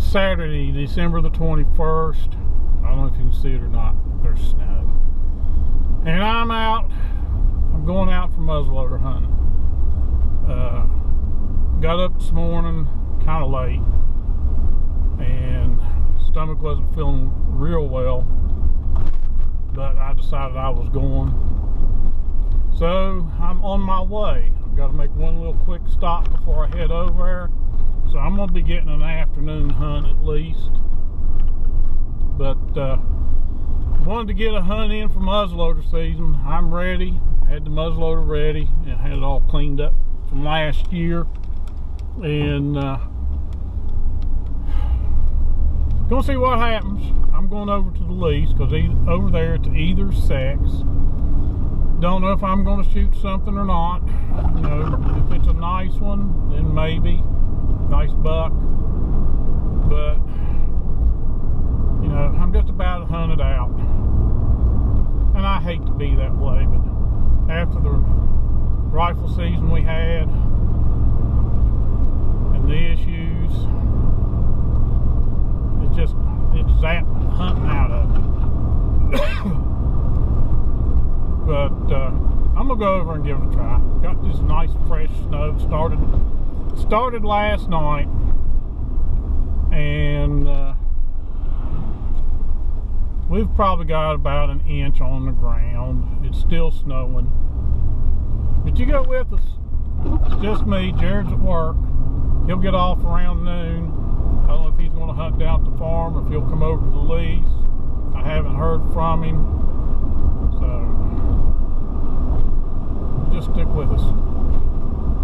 Saturday, December the 21st. I don't know if you can see it or not. There's snow. And I'm going out for muzzleloader hunting. Got up this morning kind of late, and stomach wasn't feeling real well, but I decided I was going. So I'm on my way. I've got to make one little quick stop before I head over there. So I'm going to be getting an afternoon hunt at least. But wanted to get a hunt in for muzzleloader season. I'm ready. Had the muzzleloader ready and had it all cleaned up from last year. And gonna see what happens. I'm going over to the lease because over there to either sex. Don't know if I'm going to shoot something or not. You know, if it's a nice one, then maybe. Nice buck. But, you know, I'm just about to hunt it out. And I hate to be that way, but after the rifle season we had and the issues, it zapped hunting out of it. But I'm gonna go over and give it a try. Got this nice fresh snow. Started last night, and we've probably got about an inch on the ground. It's still snowing, but you go with us. It's just me. Jared's at work. He'll get off around noon. I don't know if he's going to hunt down at the farm or if he'll come over to the lease. I haven't heard from him, so just stick with us.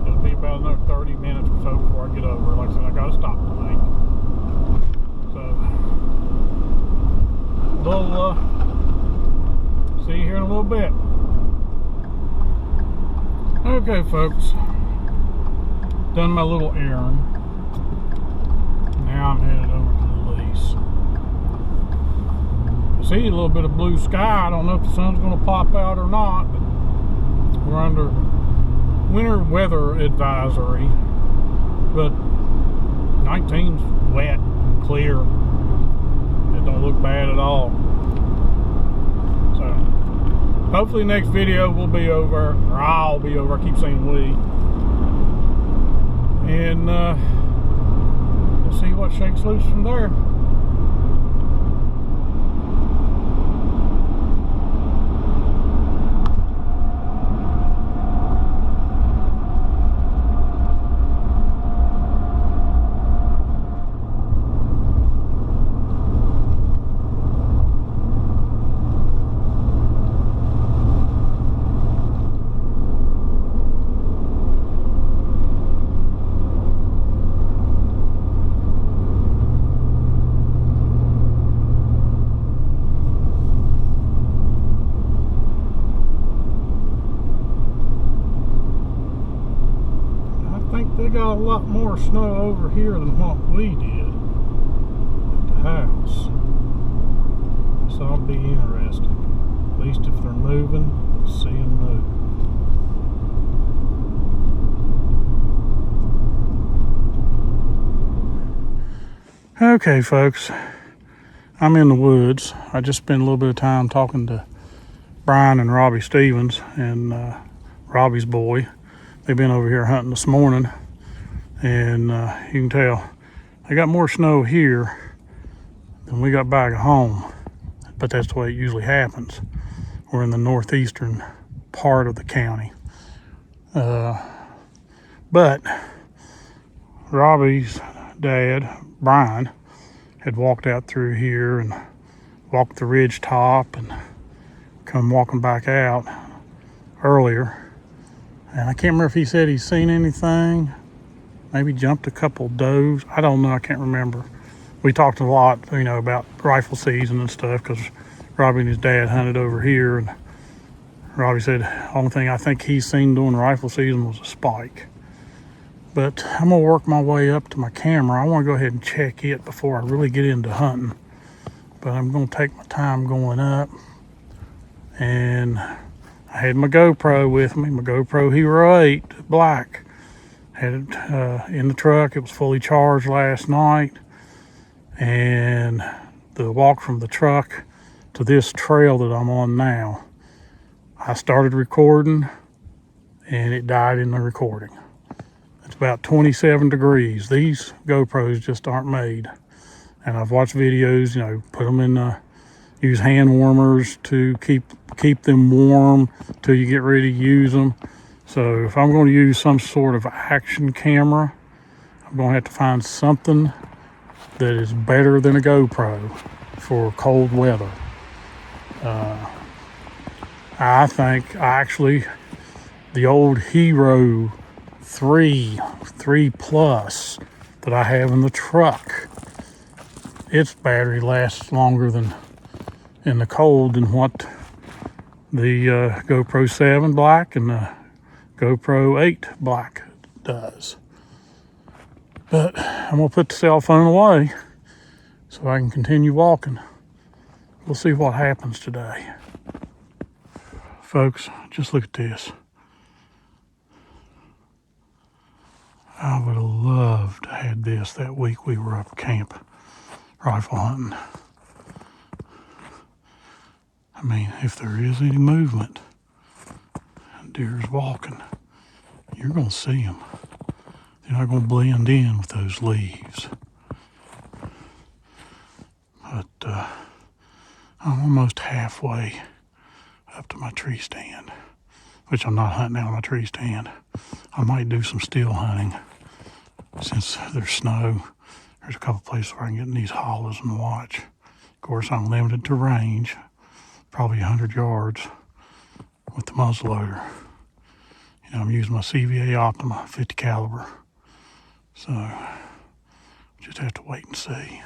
It'll be about another 30 minutes or so before I get over. Like I said, I got to stop tonight. So we'll see you here in a little bit. Okay, folks. Done my little errand. Now I'm headed over to the lease. I see a little bit of blue sky. I don't know if the sun's going to pop out or not, but we're under winter weather advisory. But 19's wet, clear. It don't look bad at all. So hopefully next video we'll be over, or I'll be over. I keep saying we. And we'll see what shakes loose from there. They got a lot more snow over here than what we did at the house. So it'll be interesting. At least if they're moving, see them move. Okay, folks, I'm in the woods. I just spent a little bit of time talking to Brian and Robbie Stevens and Robbie's boy. They've been over here hunting this morning, and you can tell they got more snow here than we got back at home, but that's the way it usually happens. We're in the northeastern part of the county. But Robbie's dad, Brian, had walked out through here and walked the ridge top and come walking back out earlier. And I can't remember if he said he's seen anything. Maybe jumped a couple does. I don't know. I can't remember. We talked a lot, you know, about rifle season and stuff because Robbie and his dad hunted over here. And Robbie said the only thing I think he's seen during rifle season was a spike. But I'm going to work my way up to my camera. I want to go ahead and check it before I really get into hunting. But I'm going to take my time going up. And I had my GoPro with me, my GoPro Hero 8 Black. Had it in the truck. It was fully charged last night. and the walk from the truck to this trail that I'm on now, I started recording and it died in the recording. It's about 27 degrees. These GoPros just aren't made. And I've watched videos, put them in use hand warmers to keep them warm till you get ready to use them. So if I'm going to use some sort of action camera, I'm going to have to find something that is better than a GoPro for cold weather. I think actually the old Hero 3 Plus that I have in the truck, its battery lasts longer than in the cold than what the GoPro 7 Black and the GoPro 8 Black does. But I'm going to put the cell phone away so I can continue walking. We'll see what happens today. Folks, just look at this. I would have loved to have had this that week we were up camp rifle hunting. I mean, if there is any movement, deer's walking, you're going to see them. They're not going to blend in with those leaves. But I'm almost halfway up to my tree stand, which I'm not hunting out of my tree stand. I might do some still hunting since there's snow. There's a couple places where I can get in these hollows and watch. Of course, I'm limited to range, probably 100 yards with the muzzleloader. I'm using my CVA Optima 50 caliber. So just have to wait and see.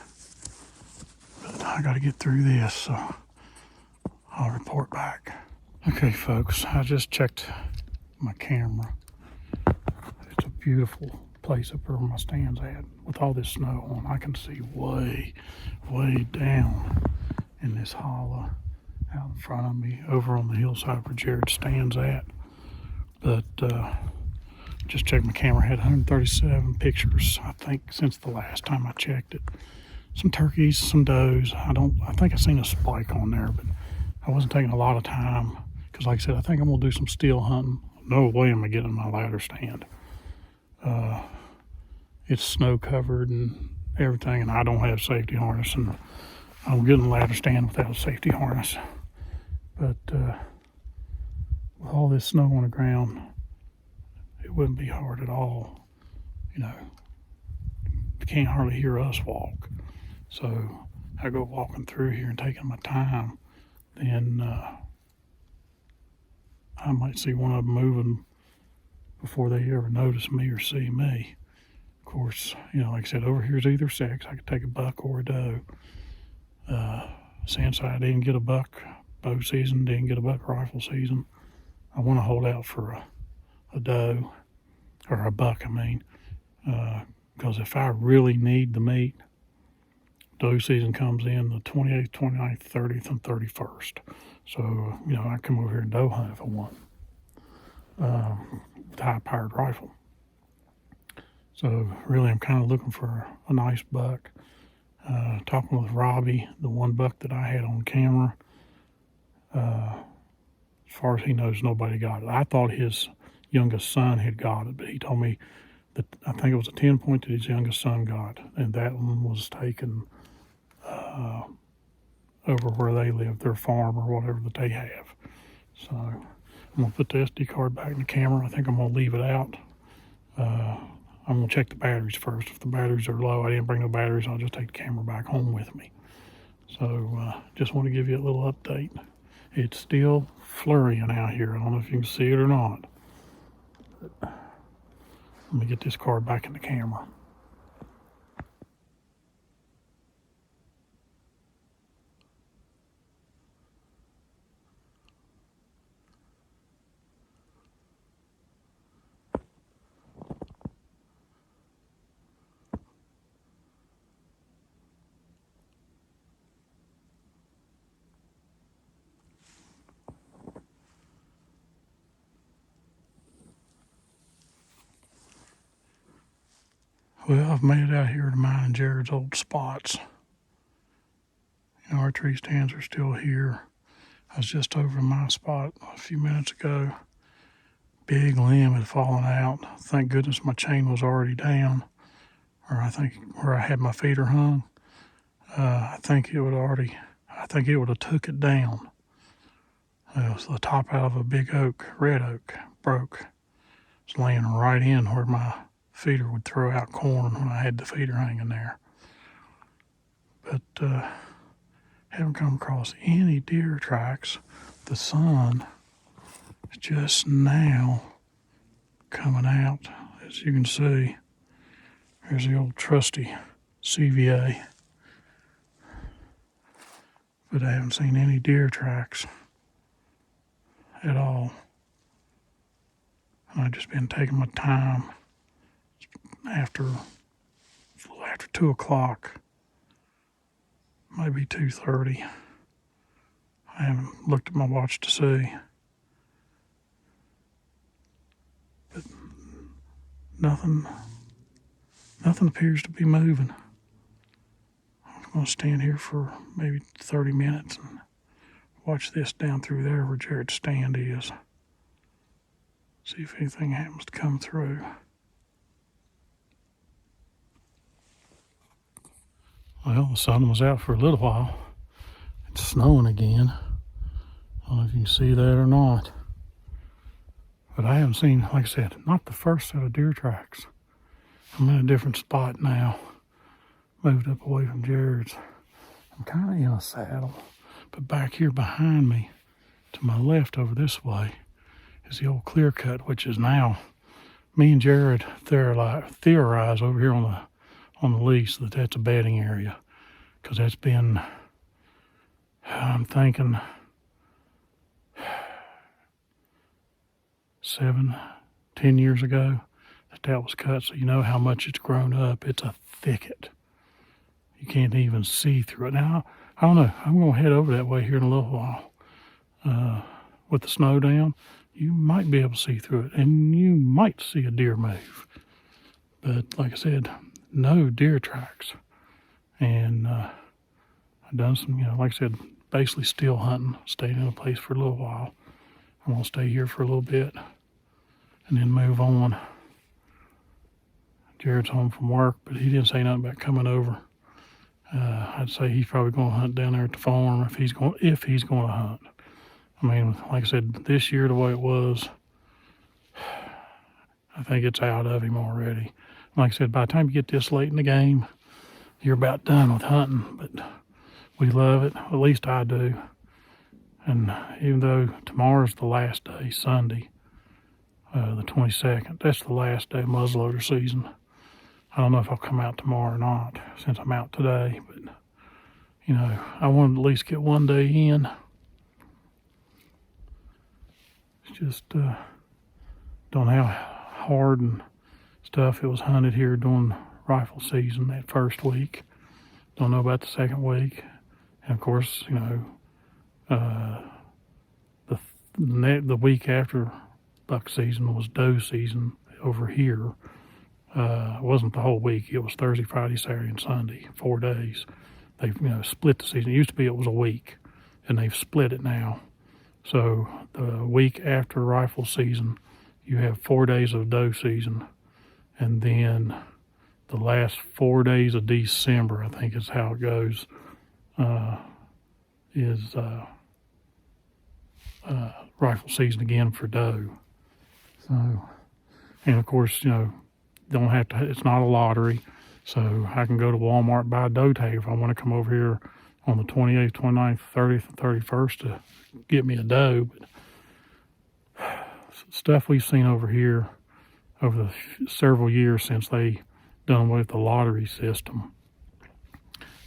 But I got to get through this, so I'll report back. Okay, folks, I just checked my camera. It's a beautiful place up where my stand's at. With all this snow on, I can see way, way down in this hollow out in front of me, over on the hillside where Jared stands at. But just checked my camera, had 137 pictures, I think, since the last time I checked it. Some turkeys, some does. I think I seen a spike on there, but I wasn't taking a lot of time because, like I said, I think I'm gonna do some still hunting. No way am I getting my ladder stand. It's snow covered and everything, and I don't have safety harness, and I'm getting a ladder stand without a safety harness. But with all this snow on the ground, it wouldn't be hard at all. You can't hardly hear us walk. So I go walking through here and taking my time, then I might see one of them moving before they ever notice me or see me. Of course, like I said, over here is either sex. I could take a buck or a doe. Since I didn't get a buck bow season, didn't get a buck rifle season, I want to hold out for a doe, or a buck, I mean, because if I really need the meat, doe season comes in the 28th, 29th, 30th, and 31st. So, I come over here and doe hunt if I want, with a high-powered rifle. So, really, I'm kind of looking for a nice buck. Talking with Robbie, the one buck that I had on camera, as far as he knows, nobody got it. I thought his youngest son had got it, but he told me that I think it was a 10 point that his youngest son got, and that one was taken over where they live, their farm or whatever that they have. So I'm going to put the SD card back in the camera. I think I'm going to leave it out. I'm going to check the batteries first. If the batteries are low, I didn't bring no batteries, I'll just take the camera back home with me. So just want to give you a little update. It's still flurrying out here. I don't know if you can see it or not. But let me get this card back in the camera. Well, I've made it out here to mine and Jared's old spots. tree stands are still here. I was just over my spot a few minutes ago. Big limb had fallen out. Thank goodness my chain was already down, or I think where I had my feeder hung. I think it would have took it down. It was the top out of a big oak, red oak, broke. It's laying right in where my feeder would throw out corn when I had the feeder hanging there. But haven't come across any deer tracks. The sun is just now coming out. As you can see, there's the old trusty CVA. But I haven't seen any deer tracks at all. I've just been taking my time after 2 o'clock, maybe 2:30. I haven't looked at my watch to see. But nothing appears to be moving. I'm going to stand here for maybe 30 minutes and watch this down through there where Jared's stand is. See if anything happens to come through. Well, the sun was out for a little while. It's snowing again. I don't know if you can see that or not. But I haven't seen, like I said, not the first set of deer tracks. I'm in a different spot now. Moved up away from Jared's. I'm kind of in a saddle. But back here behind me, to my left over this way, is the old clear cut, which is now, me and Jared theorize over here on the lease that that's a bedding area. Because that's been, I'm thinking, 7, 10 years ago that was cut. So you know how much it's grown up. It's a thicket. You can't even see through it. Now, I don't know. I'm going to head over that way here in a little while. With the snow down, you might be able to see through it, and you might see a deer move. But like I said, no deer tracks. And I've done some, like I said, basically still hunting. Stayed in a place for a little while. I'm going to stay here for a little bit and then move on. Jared's home from work, but he didn't say nothing about coming over. I'd say he's probably going to hunt down there at the farm if he's going to hunt. I mean, like I said, this year the way it was, I think it's out of him already. Like I said, by the time you get this late in the game, you're about done with hunting. But we love it, at least I do. And even though tomorrow's the last day, Sunday, the 22nd, that's the last day of muzzleloader season. I don't know if I'll come out tomorrow or not, since I'm out today, but, I wanted to at least get one day in. It's just, don't know how hard and stuff it was hunted here during rifle season that first week. Don't know about the second week. And of course, the week after buck season was doe season over here. It wasn't the whole week. It was Thursday, Friday, Saturday, and Sunday, 4 days. They've split the season. It used to be it was a week, and they've split it now. So the week after rifle season, you have 4 days of doe season, and then the last 4 days of December, I think is how it goes, is rifle season again for doe. So, and of course, don't have to, it's not a lottery, so I can go to Walmart and buy a doe tag if I want to come over here on the 28th, 29th, 30th, and 31st to get me a doe. But stuff we've seen over here over the several years since they done with the lottery system,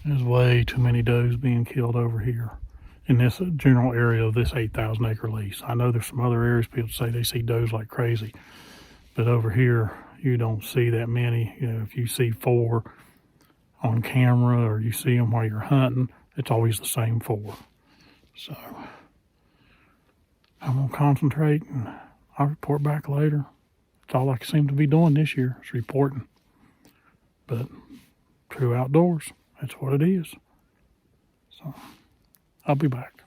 there's way too many does being killed over here in this general area of this 8,000 acre lease. I know there's some other areas people say they see does like crazy, but over here you don't see that many. If you see 4 on camera or you see them while you're hunting, it's always the same 4. So I'm gonna concentrate and I'll report back later. It's all I seem to be doing this year is reporting. But true outdoors, that's what it is. So I'll be back.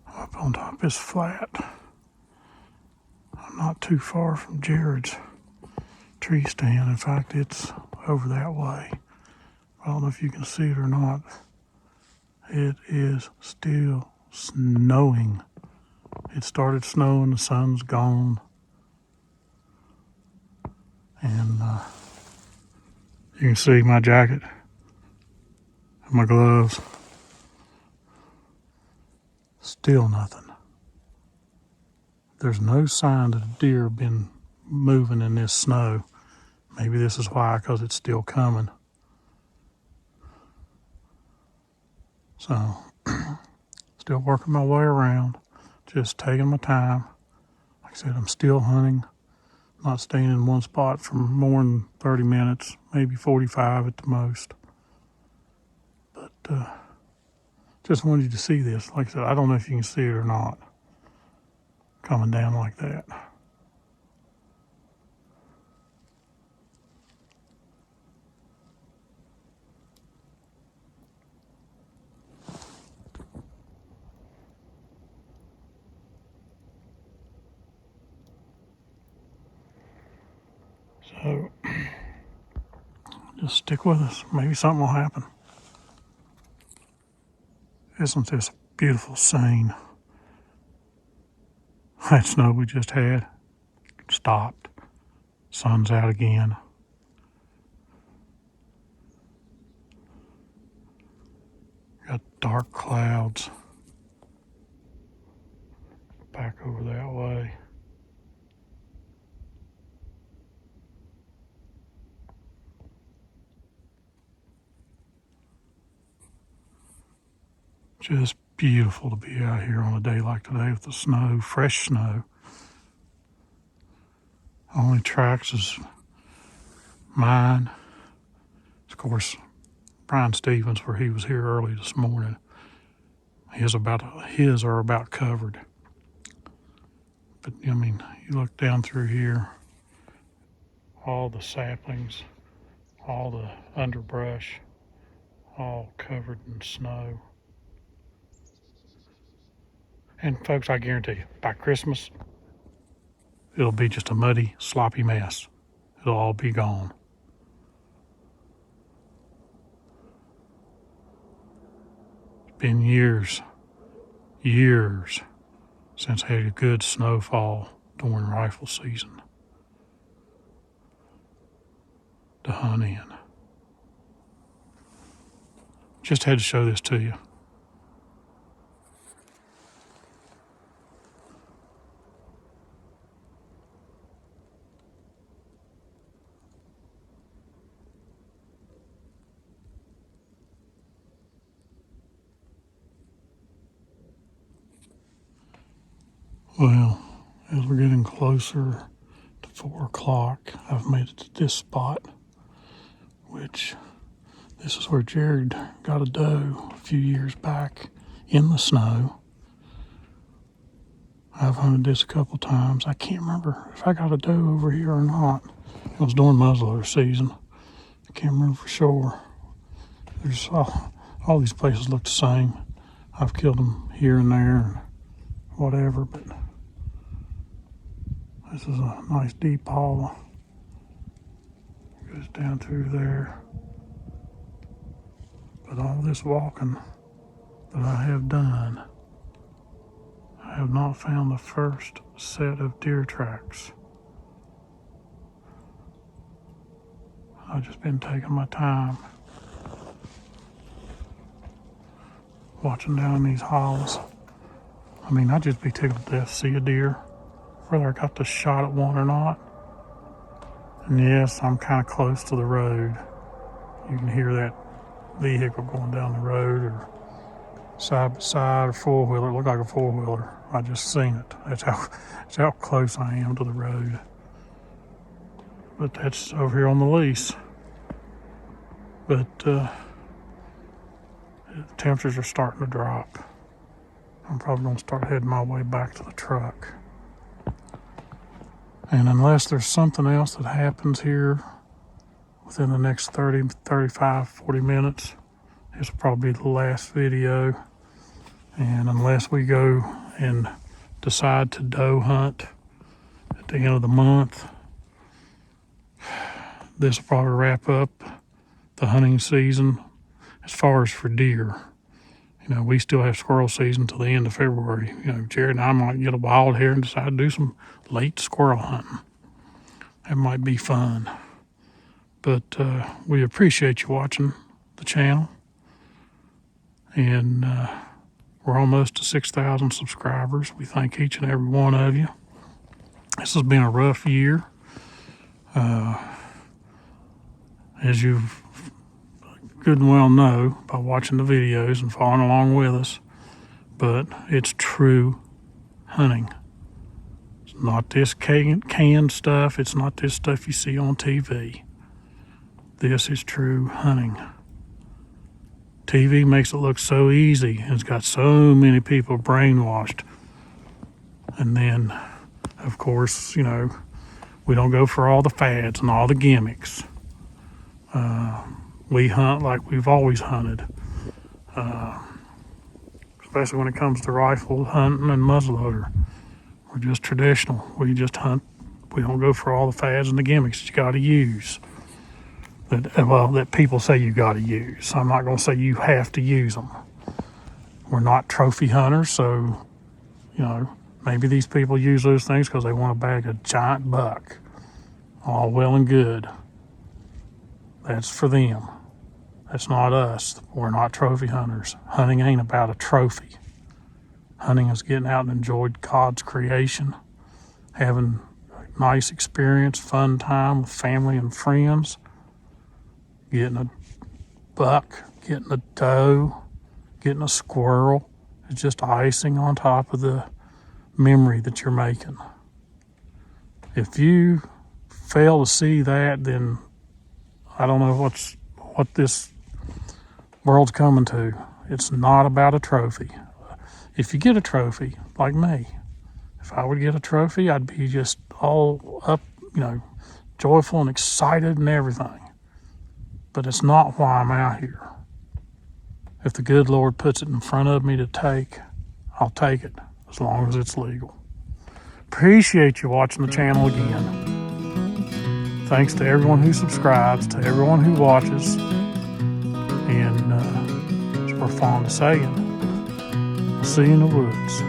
Up on top of this flat. I'm not too far from Jared's tree stand. In fact, it's over that way. I don't know if you can see it or not. It is still snowing. It started snowing, the sun's gone. And you can see my jacket and my gloves. Still nothing. There's no sign that a deer have been moving in this snow. Maybe this is why, because it's still coming. So, still working my way around, just taking my time. Like I said, I'm still hunting, not staying in one spot for more than 30 minutes, maybe 45 at the most. But just wanted you to see this. Like I said, I don't know if you can see it or not, coming down like that. So, just stick with us. Maybe something will happen. Isn't this a beautiful scene? That snow we just had stopped. Sun's out again. Got dark clouds back over that way. Just beautiful to be out here on a day like today with the snow, fresh snow. Only tracks is mine. Of course, Brian Stevens, where he was here early this morning. His are about covered. But I mean, you look down through here, all the saplings, all the underbrush, all covered in snow. And folks, I guarantee you, by Christmas, it'll be just a muddy, sloppy mess. It'll all be gone. It's been years since I had a good snowfall during rifle season to hunt in. Just had to show this to you. Well, as we're getting closer to 4 o'clock, I've made it to this spot, which this is where Jared got a doe a few years back in the snow. I've hunted this a couple times. I can't remember if I got a doe over here or not. It was during muzzleloader season. I can't remember for sure. There's all these places look the same. I've killed them here and there and whatever, but this is a nice deep hollow. It goes down through there. But all this walking that I have done, I have not found the first set of deer tracks. I've just been taking my time, watching down these hollows. I mean, I'd just be tickled to death to see a deer, whether I got the shot at one or not. And yes, I'm kind of close to the road. You can hear that vehicle going down the road, or side by side, or four-wheeler. It looked like a four-wheeler. I just seen it. That's how close I am to the road. But that's over here on the lease. But the temperatures are starting to drop. I'm probably going to start heading my way back to the truck. And unless there's something else that happens here within the next 30, 35, 40 minutes, This will probably be the last video. And unless we go and decide to doe hunt at the end of the month, this will probably wrap up the hunting season as far as for deer. You know, we still have squirrel season till the end of February. You know, Jared and I might get a wild hair and decide to do some late squirrel hunting. That might be fun. But we appreciate you watching the channel. And we're almost to 6,000 subscribers. We thank each and every one of you. This has been a rough year. As you good and well know by watching the videos and following along with us, but it's true hunting. It's not this canned stuff. It's not this stuff you see on TV. This is true hunting. TV makes it look so easy, and it's got so many people brainwashed. And then, of course, you know, we don't go for all the fads and all the gimmicks. We hunt like we've always hunted, especially when it comes to rifle hunting and muzzleloader. We're just traditional. We just hunt. We don't go for all the fads and the gimmicks that you got to use. That people say you got to use. I'm not going to say you have to use them. We're not trophy hunters, so, you know, maybe these people use those things because they want to bag a giant buck. All well and good. That's for them. That's not us. We're not trophy hunters. Hunting ain't about a trophy. Hunting is getting out and enjoying God's creation, having a nice experience, fun time with family and friends, getting a buck, getting a doe, getting a squirrel. It's just icing on top of the memory that you're making. If you fail to see that, then I don't know what this world's coming to. It's not about a trophy. If you get a trophy, like me, if I would get a trophy, I'd be just all up, you know, joyful and excited and everything. But it's not why I'm out here. If the good Lord puts it in front of me to take, I'll take it, as long as it's legal. Appreciate you watching the channel again. Thanks to everyone who subscribes, to everyone who watches. And as we're fond of saying, we'll see you in the woods.